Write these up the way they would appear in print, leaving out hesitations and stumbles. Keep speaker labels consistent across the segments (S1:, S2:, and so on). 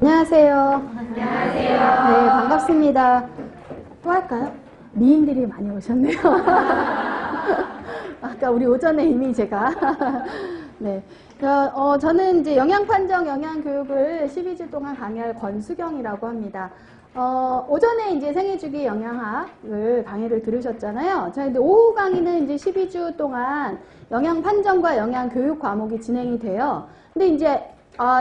S1: 안녕하세요.
S2: 안녕하세요.
S1: 네, 반갑습니다. 또 할까요? 미인들이 많이 오셨네요. 아까 우리 오전에 이미 제가 네, 저는 이제 영양판정 영양교육을 12주 동안 강의할 권수경이라고 합니다. 오전에 이제 생애주기 영양학을 강의를 들으셨잖아요. 자, 근데 오후 강의는 이제 12주 동안 영양판정과 영양교육 과목이 진행이 돼요. 근데 이제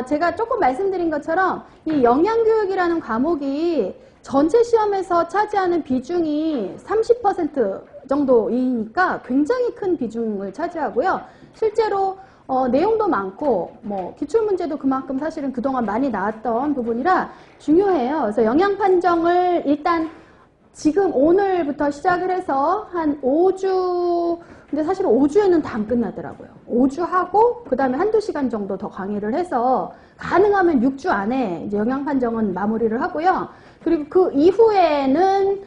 S1: 제가 조금 말씀드린 것처럼 이 영양교육이라는 과목이 전체 시험에서 차지하는 비중이 30% 정도이니까 굉장히 큰 비중을 차지하고요. 실제로 내용도 많고 뭐 기출문제도 그만큼 사실은 그동안 많이 나왔던 부분이라 중요해요. 그래서 영양판정을 일단 지금 오늘부터 시작을 해서 한 5주, 근데 사실 5주에는 다 안 끝나더라고요. 5주 하고 그 다음에 한두 시간 정도 더 강의를 해서 가능하면 6주 안에 이제 영양판정은 마무리를 하고요. 그리고 그 이후에는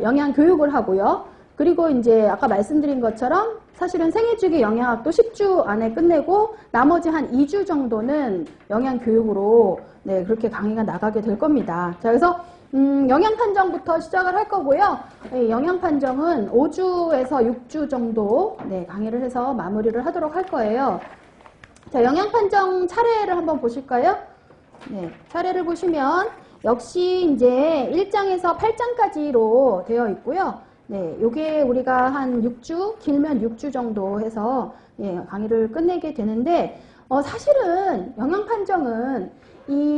S1: 영양교육을 하고요. 그리고 이제 아까 말씀드린 것처럼 사실은 생애주기 영양학도 10주 안에 끝내고 나머지 한 2주 정도는 영양교육으로 네, 그렇게 강의가 나가게 될 겁니다. 자, 그래서 영양판정부터 시작을 할 거고요. 네, 영양판정은 5주에서 6주 정도 네, 강의를 해서 마무리를 하도록 할 거예요. 자, 영양판정 차례를 한번 보실까요? 네, 차례를 보시면 역시 이제 1장에서 8장까지로 되어 있고요. 네, 요게 우리가 한 6주, 길면 6주 정도 해서 예, 강의를 끝내게 되는데 사실은 영양판정은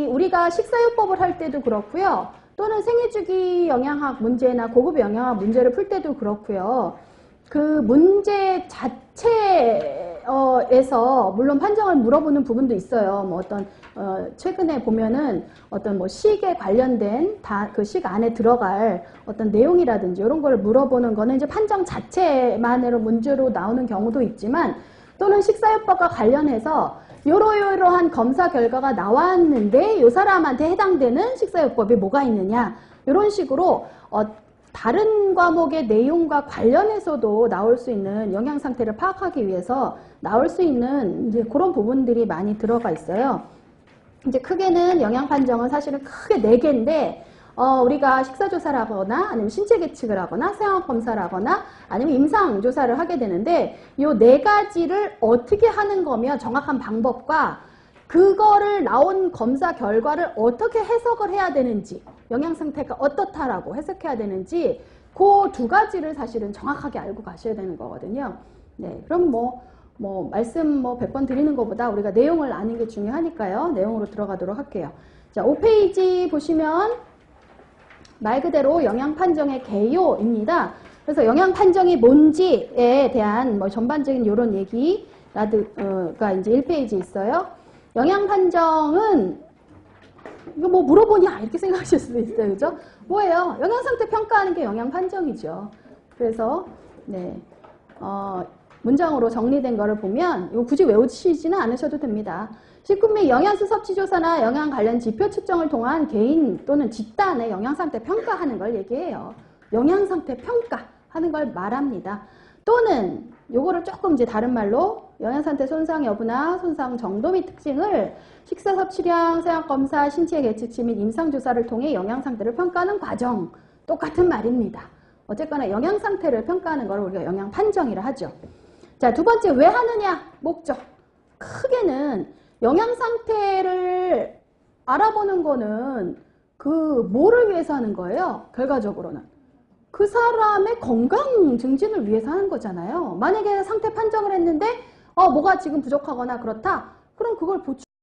S1: 우리가 식사요법을 할 때도 그렇고요. 또는 생애주기 영양학 문제나 고급 영양학 문제를 풀 때도 그렇고요. 그 문제 자체에서 물론 판정을 물어보는 부분도 있어요. 뭐 어떤 최근에 보면은 어떤 뭐 식에 관련된 그 식 안에 들어갈 어떤 내용이라든지 이런 걸 물어보는 거는 이제 판정 자체만으로 문제로 나오는 경우도 있지만 또는 식사요법과 관련해서 요러요러한 검사 결과가 나왔는데 요 사람한테 해당되는 식사요법이 뭐가 있느냐 이런 식으로 다른 과목의 내용과 관련해서도 나올 수 있는 영양 상태를 파악하기 위해서 나올 수 있는 이제 그런 부분들이 많이 들어가 있어요. 이제 크게는 영양 판정은 사실은 크게 4개인데 우리가 식사조사를 하거나 아니면 신체 계측을 하거나 생학 검사를 하거나 아니면 임상 조사를 하게 되는데 이 4가지를 어떻게 하는 거며 정확한 방법과 그거를 나온 검사 결과를 어떻게 해석을 해야 되는지 영양 상태가 어떻다라고 해석해야 되는지 그 2가지를 사실은 정확하게 알고 가셔야 되는 거거든요. 네, 그럼 말씀 100번 드리는 것보다 우리가 내용을 아는 게 중요하니까요. 내용으로 들어가도록 할게요. 자, 5페이지 보시면 말 그대로 영양 판정의 개요입니다. 그래서 영양 판정이 뭔지에 대한 전반적인 이런 얘기가 이제 1페이지 있어요. 영양 판정은 이거 물어보냐 이렇게 생각하실 수도 있어요. 그죠? 뭐예요? 영양 상태 평가하는 게 영양 판정이죠. 그래서 네. 문장으로 정리된 거를 보면 이거 굳이 외우시지는 않으셔도 됩니다. 식품 및 영양소 섭취 조사나 영양 관련 지표 측정을 통한 개인 또는 집단의 영양 상태 평가하는 걸 얘기해요. 영양 상태 평가하는 걸 말합니다. 또는 요거를 조금 이제 다른 말로 영양 상태 손상 여부나 손상 정도 및 특징을 식사 섭취량, 생학 검사, 신체 계측치 및 임상 조사를 통해 영양 상태를 평가하는 과정 똑같은 말입니다. 어쨌거나 영양 상태를 평가하는 걸 우리가 영양 판정이라 하죠. 자, 2번째 왜 하느냐? 목적. 크게는 영양 상태를 알아보는 거는 뭐를 위해서 하는 거예요? 결과적으로는. 그 사람의 건강 증진을 위해서 하는 거잖아요. 만약에 상태 판정을 했는데 뭐가 지금 부족하거나 그렇다. 그럼 그걸